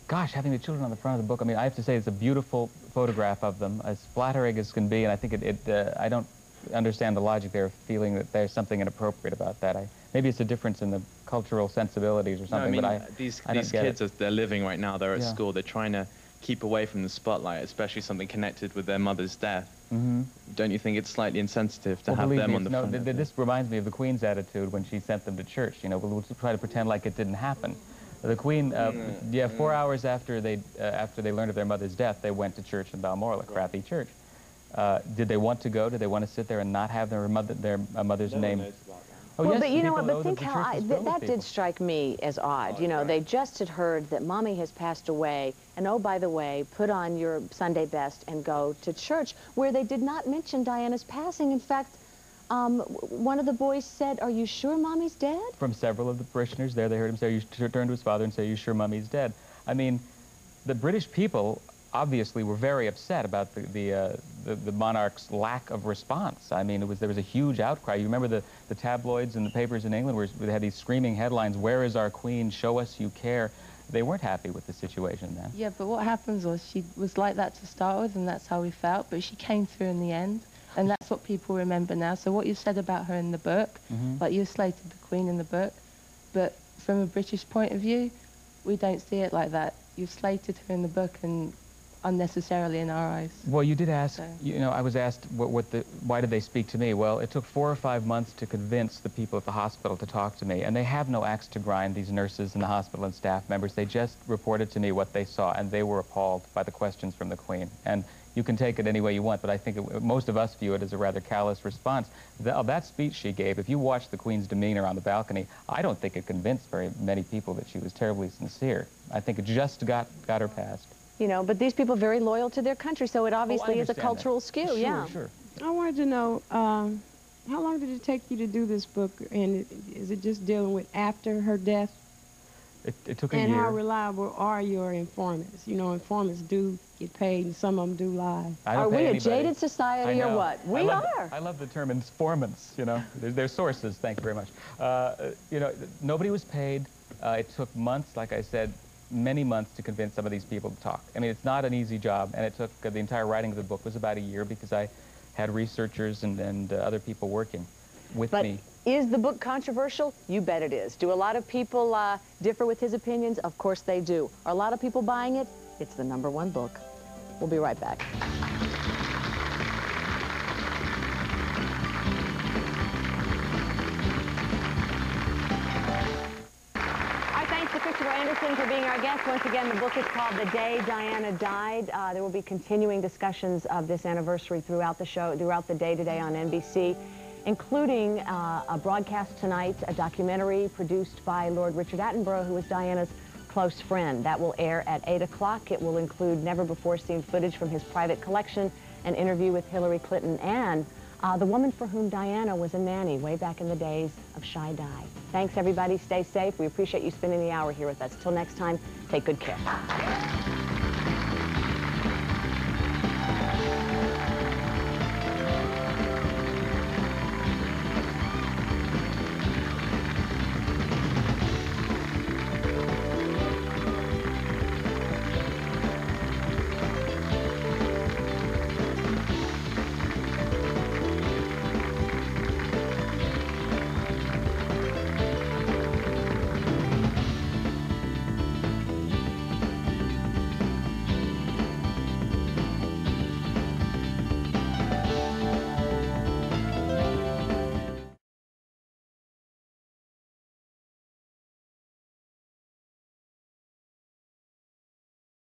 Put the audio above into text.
Gosh, having the children on the front of the book, I mean, I have to say it's a beautiful photograph of them, as flattering as can be, and I think I don't understand the logic there of feeling that there's something inappropriate about that. Maybe it's a difference in the cultural sensibilities or something, no, I mean, but these kids, as they're living right now, they're at school, they're trying to keep away from the spotlight, especially something connected with their mother's death. Mm-hmm. Don't you think it's slightly insensitive to have them on the front? This reminds me of the Queen's attitude when she sent them to church. You know, we'll try to pretend like it didn't happen. The Queen, 4 hours after they learned of their mother's death, they went to church in Balmoral, a crappy church. Did they want to go? Did they want to sit there and not have their mother's name? Oh, well, yes, but you know what, but think how that did strike me as odd. You know, they just had heard that Mommy has passed away, and oh, by the way, put on your Sunday best and go to church, where they did not mention Diana's passing. In fact, one of the boys said, "Are you sure Mommy's dead?" From several of the parishioners there, they heard him say, turn to his father and say, "Are you sure Mommy's dead?" I mean, the British people obviously were very upset about the monarch's lack of response. I mean, there was a huge outcry. You remember the tabloids and the papers in England where they had these screaming headlines, "Where is our queen? Show us you care." They weren't happy with the situation then. Yeah, but what happens was she was like that to start with, and that's how we felt, but she came through in the end, and that's what people remember now. So what you said about her in the book, like you slated the Queen in the book, but from a British point of view, we don't see it like that. You've slated her in the book and unnecessarily in our eyes. Well, you did ask, you know, I was asked why did they speak to me? Well, it took 4 or 5 months to convince the people at the hospital to talk to me, and they have no axe to grind, these nurses in the hospital and staff members. They just reported to me what they saw, and they were appalled by the questions from the Queen. And you can take it any way you want, but I think most of us view it as a rather callous response. That speech she gave, if you watch the Queen's demeanor on the balcony, I don't think it convinced very many people that she was terribly sincere. I think it just got her past. You know, but these people are very loyal to their country, so it obviously is a cultural skew, sure, Sure. I wanted to know, how long did it take you to do this book, and is it just dealing with after her death? It took a year. And how reliable are your informants? You know, informants do get paid, and some of them do lie. Are we a jaded society or what? We are. I love the term informants, you know. They're sources, thank you very much. You know, nobody was paid. It took months, like I said, many months to convince some of these people to talk. I mean, it's not an easy job, and it took the entire writing of the book was about a year because I had researchers and other people working with me. But is the book controversial? You bet it is. Do a lot of people differ with his opinions? Of course they do. Are a lot of people buying it? It's the #1 book. We'll be right back. For being our guest. Once again, the book is called The Day Diana Died. There will be continuing discussions of this anniversary throughout the show, throughout the day today on NBC, including a broadcast tonight, a documentary produced by Lord Richard Attenborough, who was Diana's close friend. That will air at 8 o'clock. It will include never-before-seen footage from his private collection, an interview with Hillary Clinton, and the woman for whom Diana was a nanny way back in the days of Shy Di. Thanks, everybody. Stay safe. We appreciate you spending the hour here with us. Till next time, take good care.